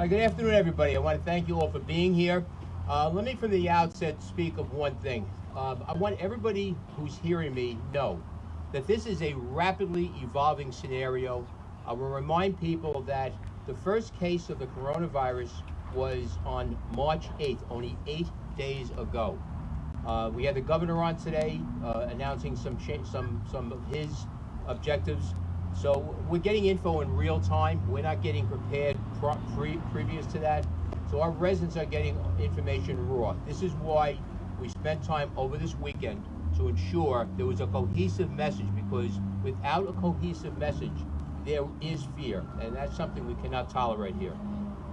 Good afternoon, everybody. I want to thank you all for being here. Let me, from the outset, speak of one thing. I want everybody who's hearing me know that this is a rapidly evolving scenario. I will remind people that the first case of the coronavirus was on March 8th, only 8 days ago. We had the governor on today announcing some of his objectives. So we're getting info in real time. We're not getting prepared previous to that. So our residents are getting information raw. This is why we spent time over this weekend to ensure there was a cohesive message, because without a cohesive message, there is fear, and that's something we cannot tolerate here.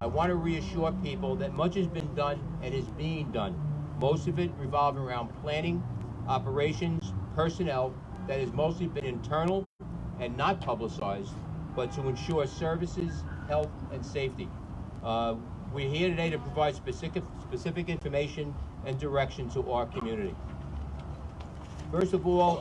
I want to reassure people that much has been done and is being done. Most of it revolving around planning, operations, personnel, that has mostly been internal and not publicized, but to ensure services, health, and safety. We're here today to provide specific information and direction to our community. First of all,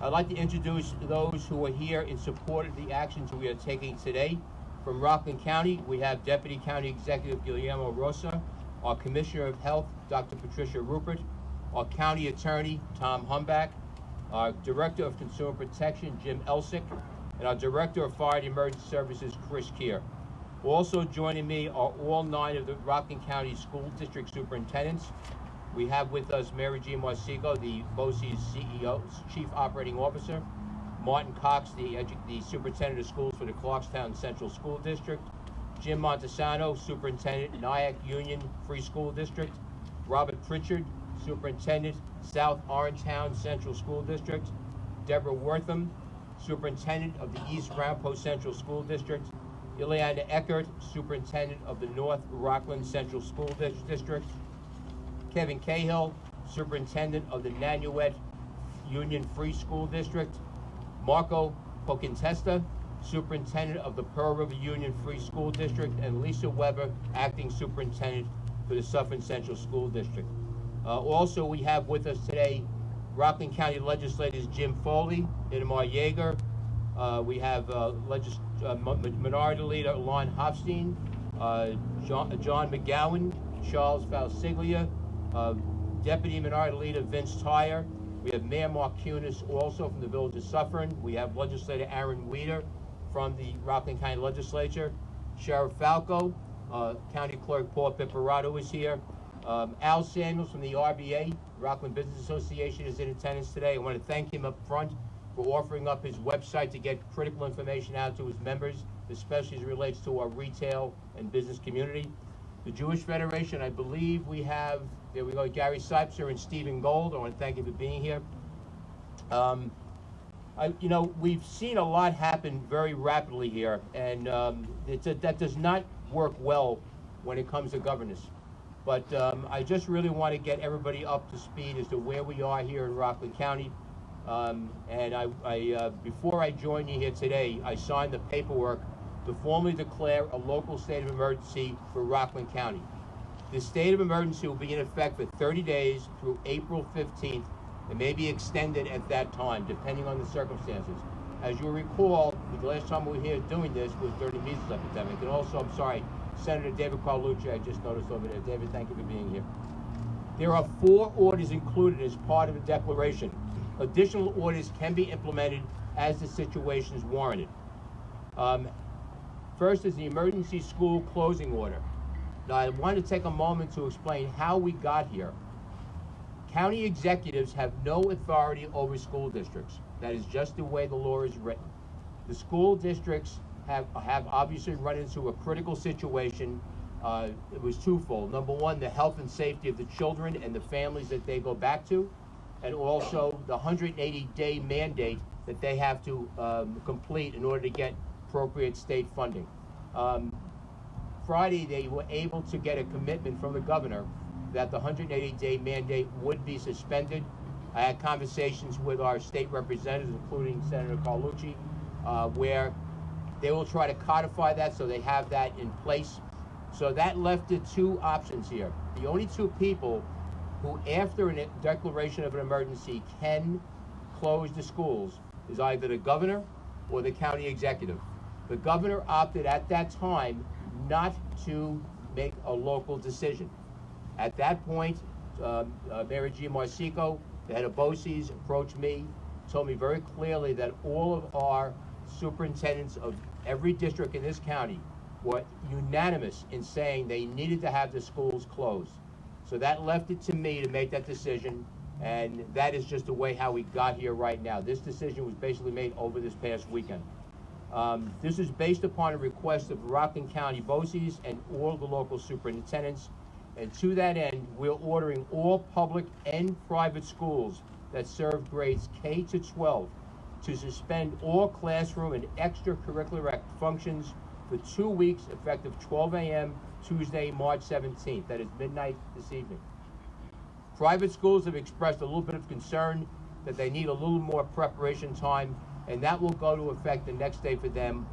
I'd like to introduce those who are here in support of the actions we are taking today. From Rockland County, we have Deputy County Executive Guillermo Rosa, our Commissioner of Health, Dr. Patricia Rupert, our County Attorney, Tom Humbach, our Director of Consumer Protection, Jim Elsick, and our Director of Fire and Emergency Services, Chris Keir. Also joining me are all 9 of the Rockland County School District Superintendents. We have with us Mary G. Marsico, the BOCES CEO, Chief Operating Officer, Martin Cox, the Superintendent of Schools for the Clarkstown Central School District, Jim Montesano, Superintendent, Nyack Union Free School District, Robert Pritchard, Superintendent, South Orangetown Central School District, Deborah Wortham, Superintendent of the East Round Post Central School District, Ileana Eckert, Superintendent of the North Rockland Central School District, Kevin Cahill, Superintendent of the Nanuet Union Free School District, Marco Poquintesta, Superintendent of the Pearl River Union Free School District, and Lisa Weber, Acting Superintendent for the Suffern Central School District. Also, we have with us today Rockland County Legislators Jim Foley, Inmar Yeager. We have Minority Leader Lon Hofstein, John McGowan, Charles Falsiglia, Deputy Minority Leader Vince Tyre. We have Mayor Mark Kunis, also from the Village of Suffern. We have Legislator Aaron Weeder from the Rockland County Legislature. Sheriff Falco, County Clerk Paul Pipperato is here. Al Samuels from the RBA, Rockland Business Association, is in attendance today. I want to thank him up front for offering up his website to get critical information out to his members, especially as it relates to our retail and business community. The Jewish Federation, I believe we have, there we go, Gary Seipzer and Stephen Gold. I want to thank you for being here. We've seen a lot happen very rapidly here, and that does not work well when it comes to governance. But I just really want to get everybody up to speed as to where we are here in Rockland County. Before I joined you here today, I signed the paperwork to formally declare a local state of emergency for Rockland County. The state of emergency will be in effect for 30 days through April 15th. It may be extended at that time, depending on the circumstances. As you'll recall, the last time we were here doing this was during the measles epidemic. And also, I'm sorry, Senator David Carlucci, I just noticed over there. David, thank you for being here. There are 4 orders included as part of the declaration. Additional orders can be implemented as the situation is warranted. First is the emergency school closing order. Now, I want to take a moment to explain how we got here. County executives have no authority over school districts. That is just the way the law is written. The school districts have obviously run into a critical situation. It was twofold. Number one, the health and safety of the children and the families that they go back to, and also the 180-day mandate that they have to complete in order to get appropriate state funding. Friday, they were able to get a commitment from the governor that the 180-day mandate would be suspended. I had conversations with our state representatives, including Senator Carlucci, where they will try to codify that so they have that in place. So that left the 2 options here. The only 2 people who, after a declaration of an emergency, can close the schools is either the governor or the county executive. The governor opted at that time not to make a local decision. At that point, Mayor G. Marsico, the head of BOCES, approached me, told me very clearly that all of our superintendents of every district in this county were unanimous in saying they needed to have the schools closed. So that left it to me to make that decision, and that is just the way how we got here right now. This decision was basically made over this past weekend. This is based upon a request of Rockland County BOCES and all the local superintendents. And to that end, we're ordering all public and private schools that serve grades K to 12 to suspend all classroom and extracurricular functions for 2 weeks effective 12 a.m. Tuesday, March 17th. That is midnight this evening. Private schools have expressed a little bit of concern that they need a little more preparation time, and that will go to effect the next day for them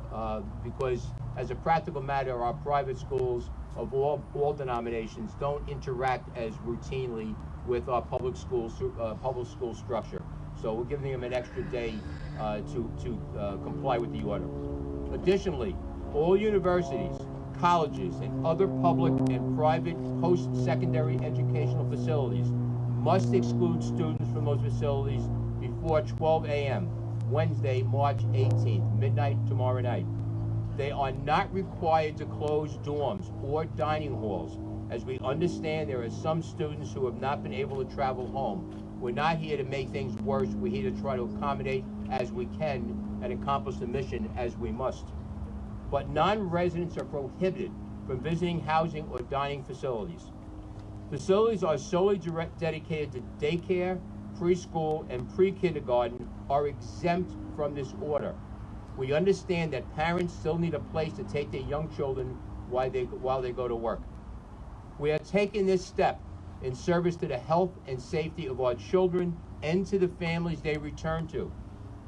because as a practical matter, our private schools of all denominations don't interact as routinely with our public school structure. So we're giving them an extra day to comply with the order. Additionally, all universities, colleges, and other public and private post-secondary educational facilities must exclude students from those facilities before 12 a.m. Wednesday, March 18th, midnight tomorrow night. They are not required to close dorms or dining halls, as we understand there are some students who have not been able to travel home. We're not here to make things worse. We're here to try to accommodate as we can and accomplish the mission as we must. But non-residents are prohibited from visiting housing or dining facilities. Facilities are solely dedicated to daycare, preschool, and pre-kindergarten are exempt from this order. We understand that parents still need a place to take their young children while they go to work. We are taking this step in service to the health and safety of our children and to the families they return to.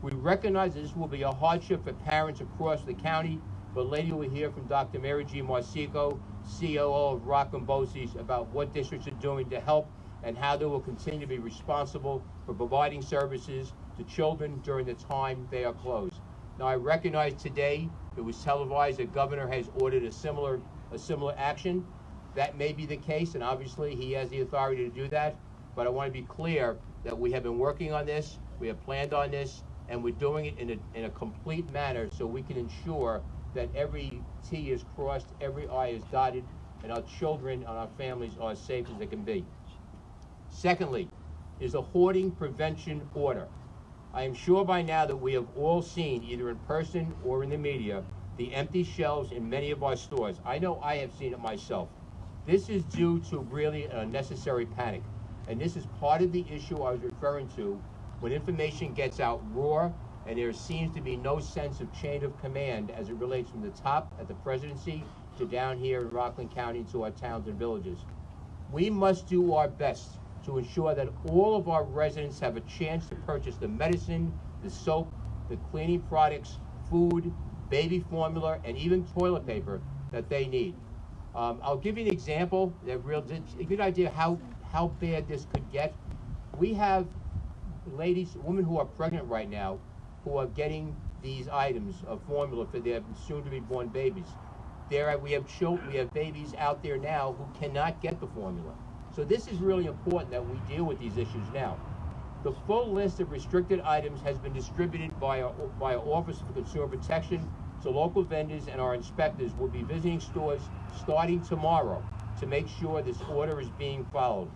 We recognize that this will be a hardship for parents across the county, but later we'll hear from Dr. Mary G. Marsico, COO of Rockland BOCES, about what districts are doing to help and how they will continue to be responsible for providing services to children during the time they are closed. Now, I recognize today it was televised that Governor has ordered a similar action. That may be the case, and obviously he has the authority to do that, but I want to be clear that we have been working on this, we have planned on this, and we're doing it in a complete manner so we can ensure that every T is crossed, every I is dotted, and our children and our families are as safe as they can be. Secondly, is a hoarding prevention order. I am sure by now that we have all seen, either in person or in the media, the empty shelves in many of our stores. I know I have seen it myself. This is due to really an unnecessary panic, and this is part of the issue I was referring to when information gets out raw and there seems to be no sense of chain of command as it relates from the top at the presidency to down here in Rockland County to our towns and villages. We must do our best to ensure that all of our residents have a chance to purchase the medicine, the soap, the cleaning products, food, baby formula, and even toilet paper that they need. I'll give you an example, a good idea how bad this could get. We have women who are pregnant right now who are getting these items of formula for their soon-to-be-born babies. We have babies out there now who cannot get the formula. So this is really important that we deal with these issues now. The full list of restricted items has been distributed by our Office of Consumer Protection, so local vendors and our inspectors will be visiting stores starting tomorrow to make sure this order is being followed.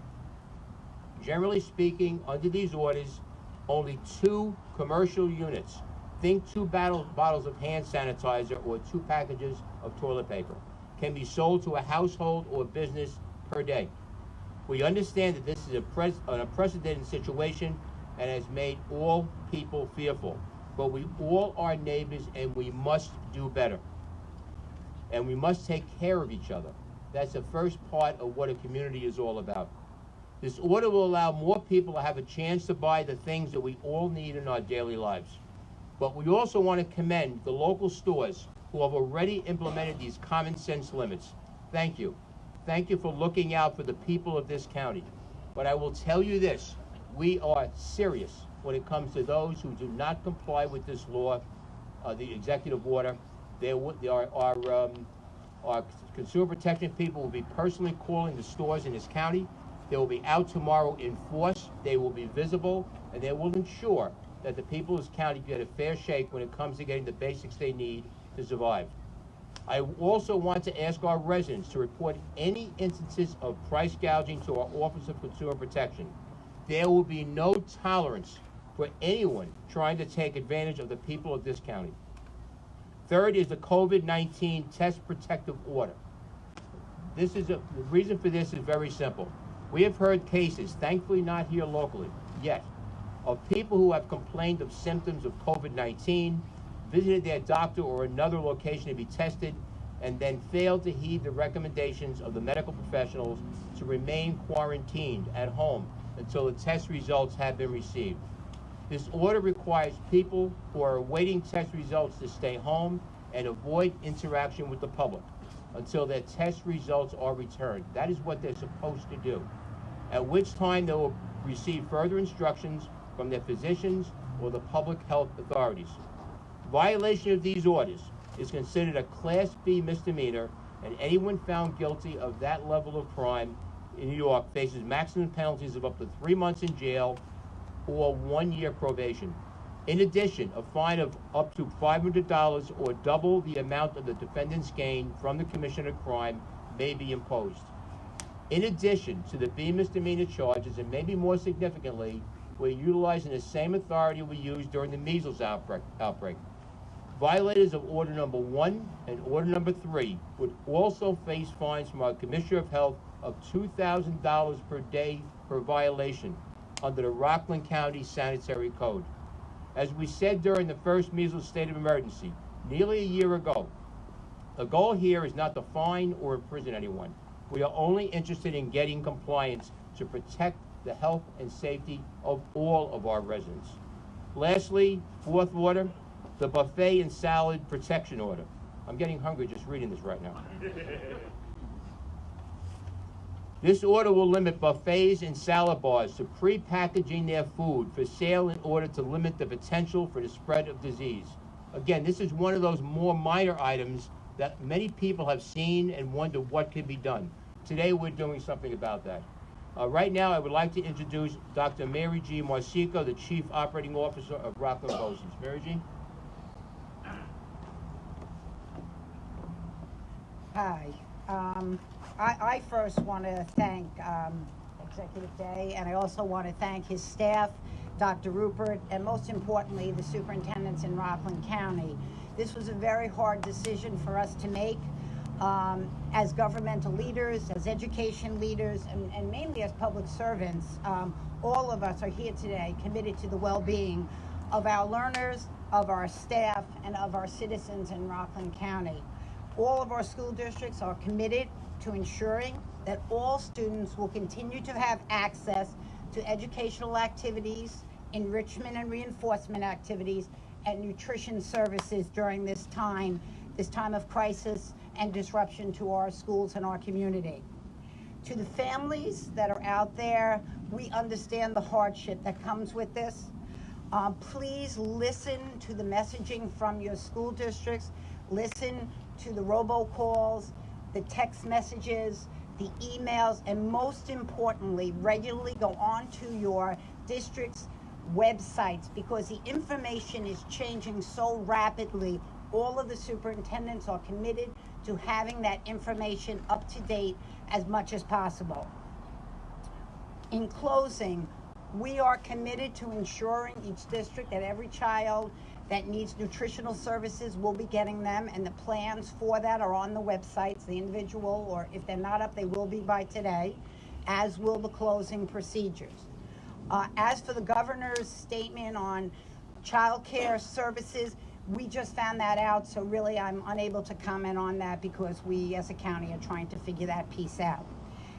Generally speaking, under these orders, only 2 commercial units, think 2 bottles of hand sanitizer or 2 packages of toilet paper, can be sold to a household or business per day. We understand that this is an unprecedented situation and has made all people fearful, but we all are neighbors and we must do better. And we must take care of each other. That's the first part of what a community is all about. This order will allow more people to have a chance to buy the things that we all need in our daily lives. But we also want to commend the local stores who have already implemented these common sense limits. Thank you. Thank you for looking out for the people of this county. But I will tell you this, we are serious when it comes to those who do not comply with this law, the executive order. Our consumer protection people will be personally calling the stores in this county. They will be out tomorrow in force. They will be visible, and they will ensure that the people of this county get a fair shake when it comes to getting the basics they need to survive. I also want to ask our residents to report any instances of price gouging to our Office of Consumer Protection. There will be no tolerance for anyone trying to take advantage of the people of this county. Third is the COVID-19 test protective order. The reason for this is very simple. We have heard cases, thankfully not here locally yet, of people who have complained of symptoms of COVID-19, visited their doctor or another location to be tested, and then failed to heed the recommendations of the medical professionals to remain quarantined at home until the test results have been received. This order requires people who are awaiting test results to stay home and avoid interaction with the public until their test results are returned. That is what they're supposed to do, at which time they will receive further instructions from their physicians or the public health authorities. Violation of these orders is considered a Class B misdemeanor, and anyone found guilty of that level of crime in New York faces maximum penalties of up to 3 months in jail or 1 year probation. In addition, a fine of up to $500 or double the amount of the defendant's gain from the commission of crime may be imposed. In addition to the B misdemeanor charges, and maybe more significantly, we're utilizing the same authority we used during the measles outbreak. Violators of Order Number 1 and Order Number 3 would also face fines from our Commissioner of Health of $2,000 per day per violation under the Rockland County Sanitary Code. As we said during the first measles state of emergency nearly a year ago, the goal here is not to fine or imprison anyone. We are only interested in getting compliance to protect the health and safety of all of our residents. Lastly, fourth order, the buffet and salad protection order. I'm getting hungry just reading this right now. This order will limit buffets and salad bars to pre-packaging their food for sale in order to limit the potential for the spread of disease. Again, this is one of those more minor items that many people have seen and wonder what can be done. Today we're doing something about that. Right now I would like to introduce Dr. Mary G. Marsico, the Chief Operating Officer of Rockland BOCES. Mary G. Hi. I first want to thank Executive Day, and I also want to thank his staff, Dr. Rupert, and most importantly, the superintendents in Rockland County. This was a very hard decision for us to make as governmental leaders, as education leaders, and mainly as public servants. All of us are here today committed to the well-being of our learners, of our staff, and of our citizens in Rockland County. All of our school districts are committed to ensuring that all students will continue to have access to educational activities, enrichment and reinforcement activities, and nutrition services during this time of crisis and disruption to our schools and our community. To the families that are out there, we understand the hardship that comes with this. Please listen to the messaging from your school districts. Listen to the robocalls, the text messages, the emails, and most importantly, regularly go on to your district's websites because the information is changing so rapidly. All of the superintendents are committed to having that information up to date as much as possible. In closing, we are committed to ensuring each district that every child that needs nutritional services will be getting them, and the plans for that are on the websites, the individual, or if they're not up, they will be by today, as will the closing procedures. As for the governor's statement on child care services, we just found that out, so really I'm unable to comment on that because we as a county are trying to figure that piece out.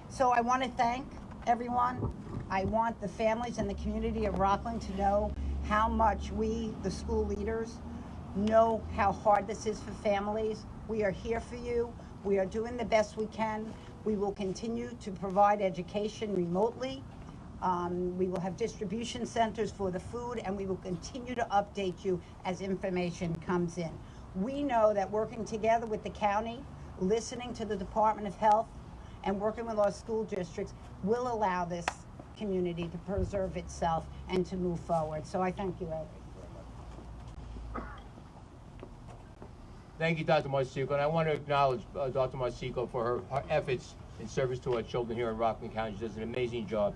So I want to thank everyone. I want the families and the community of Rockland to know how much we, the school leaders, know how hard this is for families. We are here for you. We are doing the best we can. We will continue to provide education remotely. We will have distribution centers for the food, and we will continue to update you as information comes in. We know that working together with the county, listening to the Department of Health, and working with our school districts will allow this community to preserve itself and to move forward. So I thank you, Ed. Thank you, Dr. Marsico, and I want to acknowledge Dr. Marsico for her efforts in service to our children here in Rockland County. She does an amazing job.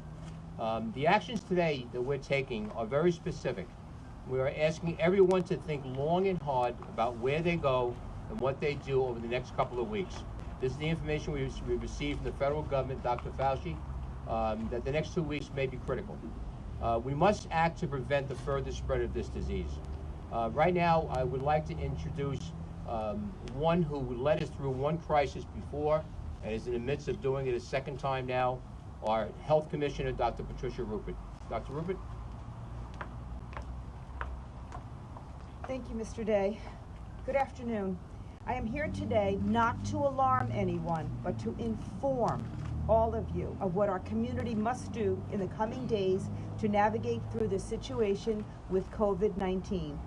The actions today that we're taking are very specific. We are asking everyone to think long and hard about where they go and what they do over the next couple of weeks. This is the information we received from the federal government, Dr. Fauci, that the next 2 weeks may be critical. We must act to prevent the further spread of this disease. Right now, I would like to introduce one who led us through one crisis before and is in the midst of doing it a second time now, our Health Commissioner, Dr. Patricia Rupert. Dr. Rupert? Thank you, Mr. Day. Good afternoon. I am here today not to alarm anyone, but to inform all of you of what our community must do in the coming days to navigate through this situation with COVID-19.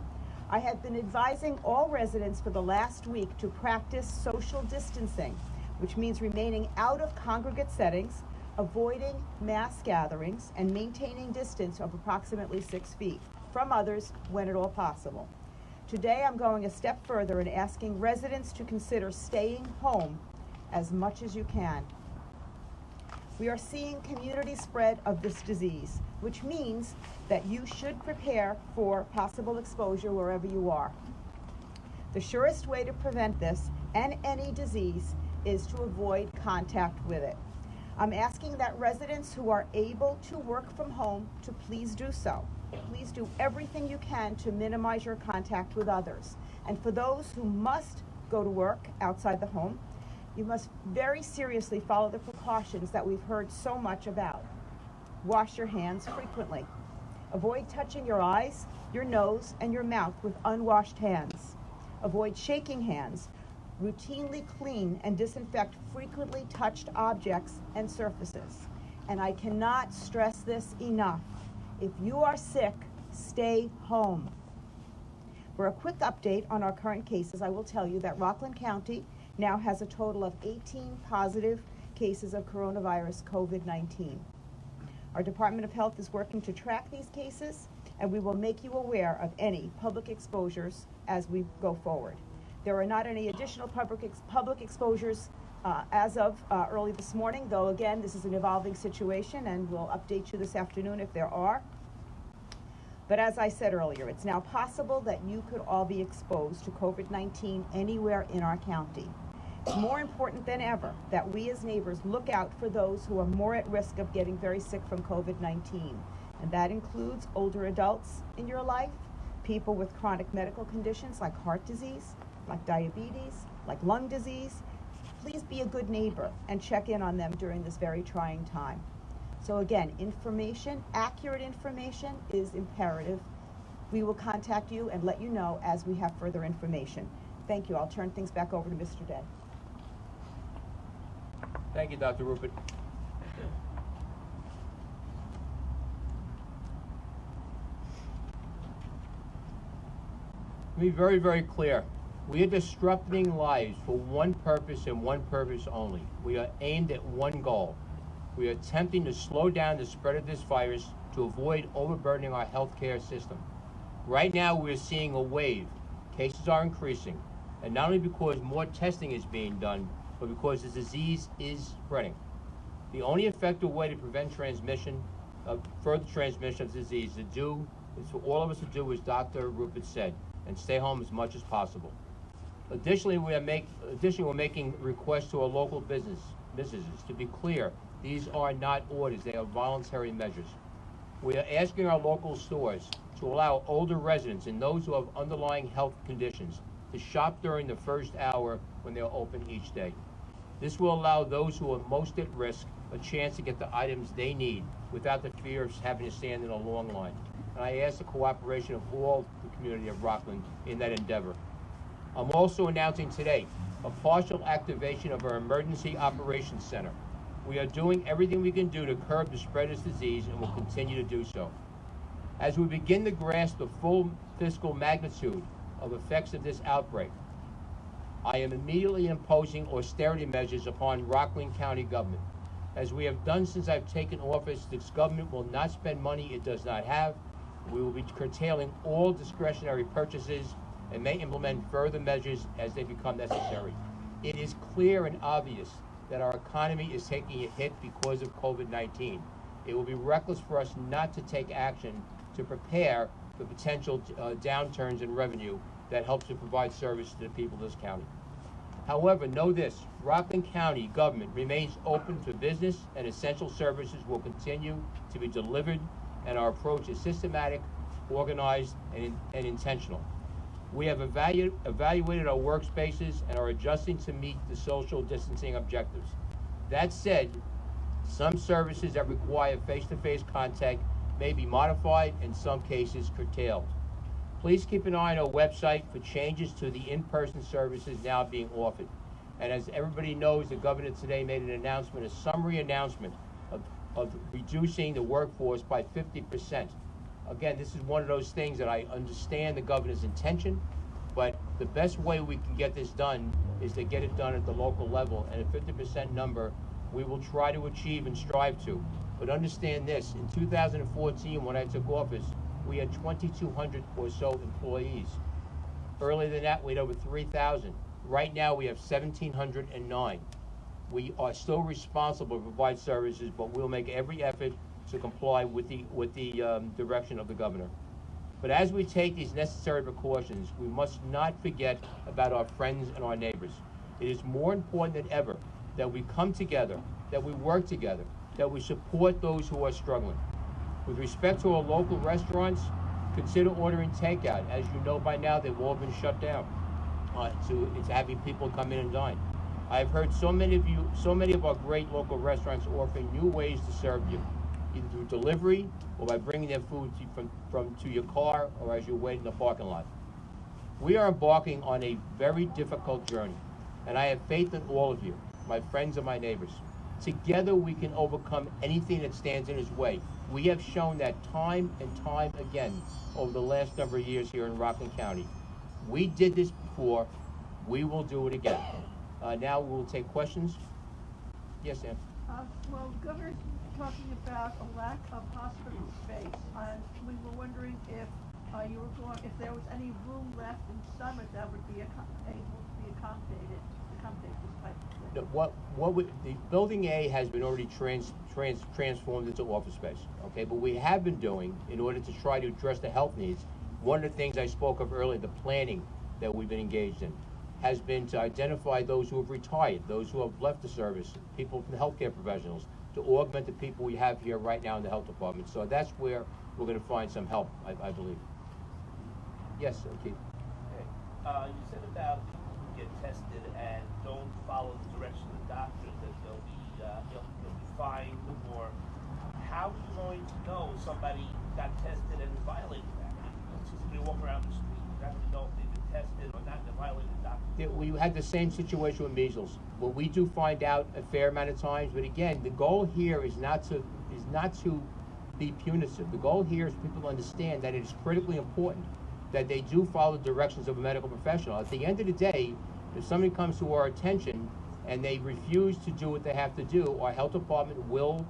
I have been advising all residents for the last week to practice social distancing, which means remaining out of congregate settings, avoiding mass gatherings, and maintaining distance of approximately 6 feet from others when at all possible. Today, I'm going a step further and asking residents to consider staying home as much as you can. We are seeing community spread of this disease, which means that you should prepare for possible exposure wherever you are. The surest way to prevent this and any disease is to avoid contact with it. I'm asking that residents who are able to work from home to please do so. Please do everything you can to minimize your contact with others. And for those who must go to work outside the home, you must very seriously follow the precautions that we've heard so much about. Wash your hands frequently. Avoid touching your eyes, your nose, and your mouth with unwashed hands. Avoid shaking hands. Routinely clean and disinfect frequently touched objects and surfaces. And I cannot stress this enough. If you are sick, stay home. For a quick update on our current cases, I will tell you that Rockland County now has a total of 18 positive cases of coronavirus COVID-19. Our Department of Health is working to track these cases, and we will make you aware of any public exposures as we go forward. There are not any additional public exposures as of early this morning, though again, this is an evolving situation and we'll update you this afternoon if there are. But as I said earlier, it's now possible that you could all be exposed to COVID-19 anywhere in our county. It's more important than ever that we as neighbors look out for those who are more at risk of getting very sick from COVID-19. And that includes older adults in your life, people with chronic medical conditions like heart disease, like diabetes, like lung disease. Please be a good neighbor and check in on them during this very trying time. So again, information, accurate information is imperative. We will contact you and let you know as we have further information. Thank you. I'll turn things back over to Mr. Day. Thank you, Dr. Rupert. To be very, very clear, we are disrupting lives for one purpose and one purpose only. We are aimed at one goal. We are attempting to slow down the spread of this virus to avoid overburdening our healthcare system. Right now, we're seeing a wave. Cases are increasing, and not only because more testing is being done, but because the disease is spreading. The only effective way to prevent transmission, further transmission of the disease, is for all of us to do as Dr. Rupert said, and stay home as much as possible. Additionally, we're making requests to our local businesses. To be clear, these are not orders, they are voluntary measures. We are asking our local stores to allow older residents and those who have underlying health conditions to shop during the first hour when they are open each day. This will allow those who are most at risk a chance to get the items they need without the fear of having to stand in a long line. And I ask the cooperation of all the community of Rockland in that endeavor. I'm also announcing today a partial activation of our Emergency Operations Center. We are doing everything we can do to curb the spread of this disease and will continue to do so. As we begin to grasp the full fiscal magnitude of effects of this outbreak, I am immediately imposing austerity measures upon Rockland County government. As we have done since I've taken office, this government will not spend money it does not have. We will be curtailing all discretionary purchases and may implement further measures as they become necessary. It is clear and obvious that our economy is taking a hit because of COVID-19. It will be reckless for us not to take action to prepare for potential downturns in revenue that helps to provide service to the people of this county. However, know this, Rockland County government remains open for business and essential services will continue to be delivered, and our approach is systematic, organized, and intentional. We have evaluated our workspaces and are adjusting to meet the social distancing objectives. That said, some services that require face-to-face contact may be modified, in some cases curtailed. Please keep an eye on our website for changes to the in-person services now being offered. And as everybody knows, the governor today made an announcement, a summary announcement of reducing the workforce by 50%. Again, this is one of those things that I understand the governor's intention, but the best way we can get this done is to get it done at the local level, and a 50% number we will try to achieve and strive to. But understand this, in 2014, when I took office, we had 2,200 or so employees. Earlier than that, we had over 3,000. Right now, we have 1,709. We are still responsible to provide services, but we'll make every effort to comply with the direction of the governor. But as we take these necessary precautions, we must not forget about our friends and our neighbors. It is more important than ever that we come together, that we work together, that we support those who are struggling. With respect to our local restaurants, consider ordering takeout. As you know by now, they've all been shut down to having people come in and dine. I've heard so many of our great local restaurants offering new ways to serve you, either through delivery or by bringing their food to your car or as you wait in the parking lot. We are embarking on a very difficult journey, and I have faith in all of you, my friends and my neighbors. Together we can overcome anything that stands in its way. We have shown that time and time again over the last number of years here in Rockland County. We did this before, we will do it again. Now we'll take questions. Yes, Sam? Well, the governor's talking about a lack of hospital space. We were wondering if if there was any room left in summer that would be able to be accommodated this type of thing. The building A has been already transformed into office space, okay? But we have been doing, in order to try to address the health needs, one of the things I spoke of earlier, the planning that we've been engaged in, has been to identify those who have retired, those who have left the service, people from the healthcare professionals, to augment the people we have here right now in the health department. So that's where we're going to find some help, I believe. Yes, Keith. Okay. You said about people who get tested and don't follow the direction of the doctor that they'll be fined, or how are you going to know somebody got tested and violated that? It's just going to walk around the street. You have to know if they've been tested or not, and violated the doctor. We had the same situation with measles. Well, we do find out a fair amount of times, but again, the goal here is not to be punitive. The goal here is people to understand that it is critically important that they do follow the directions of a medical professional. At the end of the day, if somebody comes to our attention and they refuse to do what they have to do, our health department will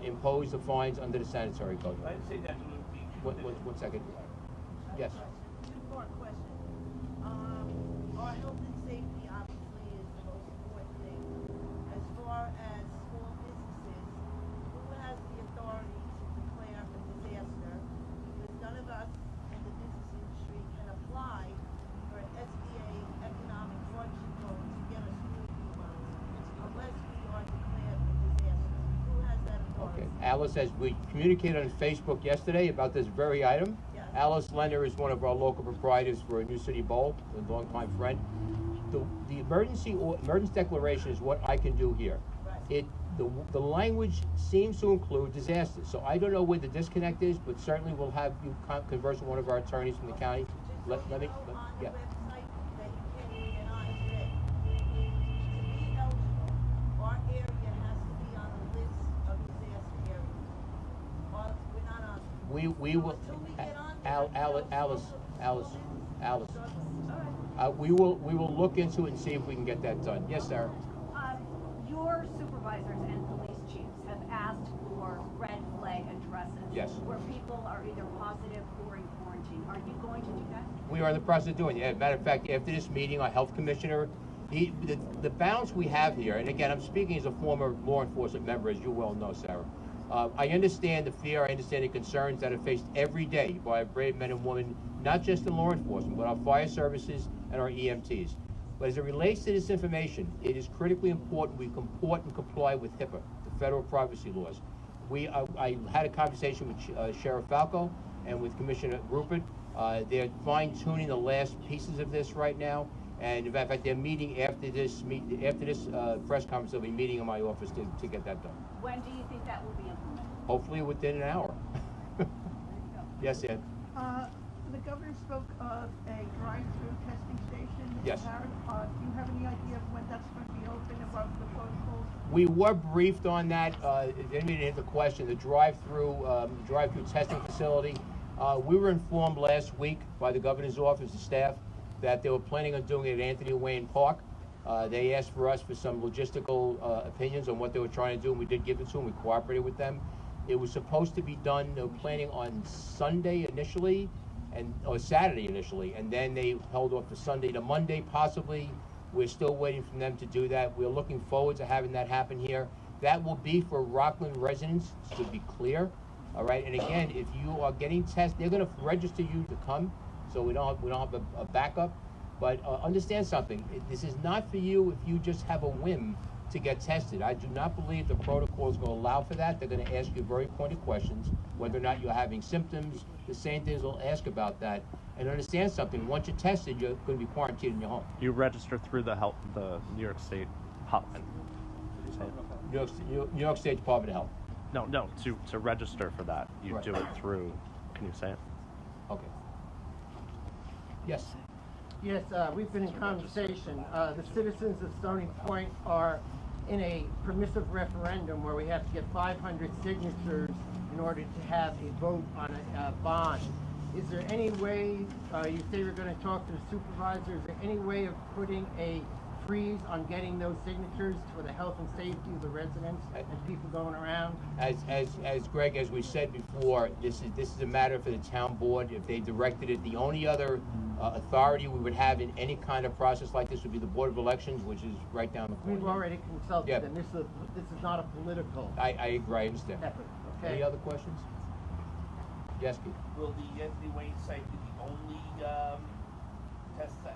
impose the fines under the sanitary code. I'd say that would be. One second. Yes. Two-part question. Our health and safety obviously is the most important thing. As far as small businesses, who has the authority to declare a disaster? Because none of us in the business industry can apply for an SBA economic hardship loan to get us through these months unless we are declared a disaster. Who has that authority? Okay. Alice, as we communicated on Facebook yesterday about this very item, Yes. Alice Lender is one of our local proprietors for New City Bowl, a longtime friend. The emergency declaration is what I can do here. Right. The language seems to include disasters, so I don't know where the disconnect is, but certainly we'll have you converse with one of our attorneys from the county. On the website that you can't get on today, to be eligible, our area has to be on the list of disaster areas. Or we're not on. We will. Until we get on there, Alice. All right. We will look into it and see if we can get that done. Yes, Sarah? Your supervisors and police chiefs have asked for red flag addresses. Yes. Where people are either positive or in quarantine. Are you going to do that? We are in the process of doing it. As a matter of fact, after this meeting, our health commissioner, the balance we have here, and again, I'm speaking as a former law enforcement member, as you well know, Sarah. I understand the fear, I understand the concerns that are faced every day by our brave men and women, not just in law enforcement, but our fire services and our EMTs. But as it relates to this information, it is critically important we comport and comply with HIPAA, the federal privacy laws. I had a conversation with Sheriff Falco and with Commissioner Rupert. They're fine-tuning the last pieces of this right now, and in fact, they're meeting after this press conference. They'll be meeting in my office to get that done. When do you think that will be implemented? Hopefully within an hour. Yes, Ed. The governor spoke of a drive-through testing station. Yes. Do you have any idea of when that's going to be open and what the protocols? We were briefed on that. If anybody didn't hit the question, the drive-through testing facility. We were informed last week by the governor's office and staff that they were planning on doing it at Anthony Wayne Park. They asked for us for some logistical opinions on what they were trying to do, and we did give it to them. We cooperated with them. It was supposed to be done, they were planning on Sunday initially, or Saturday initially, and then they held off to Sunday to Monday possibly. We're still waiting for them to do that. We're looking forward to having that happen here. That will be for Rockland residents, to be clear. All right, and again, if you are getting tested, they're going to register you to come, so we don't have a backup. But understand something, this is not for you if you just have a whim to get tested. I do not believe the protocol is going to allow for that. They're going to ask you very pointed questions, whether or not you're having symptoms. The same things they'll ask about that. And understand something, once you're tested, you're going to be quarantined in your home. You register through the New York State hotline. New York State Department of Health. No, to register for that, you Right. do it through, can you say it? Okay. Yes. Yes, we've been in conversation. The citizens of Stony Point are in a permissive referendum where we have to get 500 signatures in order to have a vote on a bond. Is there any way, you say you're going to talk to the supervisor, is there any way of putting a freeze on getting those signatures for the health and safety of the residents and people going around? As Greg, as we said before, this is a matter for the town board. If they directed it, the only other authority we would have in any kind of process like this would be the Board of Elections, which is right down the corner. We've already consulted Yeah. them. This is not a political I agree, I understand. effort. Okay. Any other questions? Yes, Pete. Will the Anthony Wayne site be the only test site,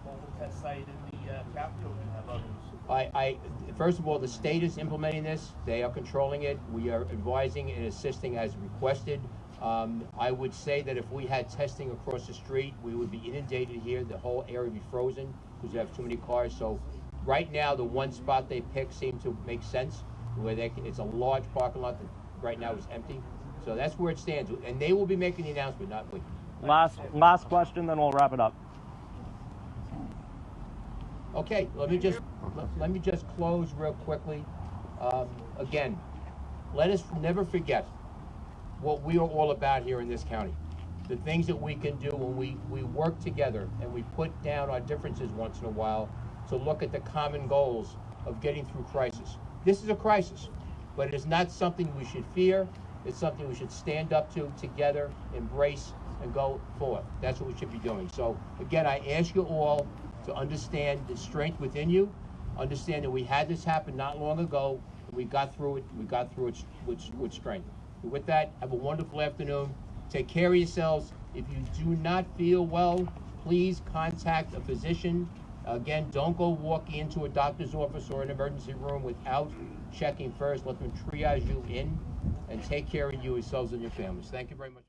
mobile test site in the county, or do you have others? First of all, the state is implementing this. They are controlling it. We are advising and assisting as requested. I would say that if we had testing across the street, we would be inundated here. The whole area would be frozen because we have too many cars. So right now, the one spot they picked seemed to make sense, where it's a large parking lot that right now is empty. So that's where it stands. And they will be making the announcement, not we. Last question, then we'll wrap it up. Okay, let me just close real quickly. Again, let us never forget what we are all about here in this county. The things that we can do when we work together and we put down our differences once in a while to look at the common goals of getting through crisis. This is a crisis, but it is not something we should fear. It's something we should stand up to together, embrace, and go forward. That's what we should be doing. So again, I ask you all to understand the strength within you, understand that we had this happen not long ago, we got through it with strength. And with that, have a wonderful afternoon. Take care of yourselves. If you do not feel well, please contact a physician. Again, don't go walking into a doctor's office or an emergency room without checking first. Let them triage you in and take care of yourselves and your families. Thank you very much.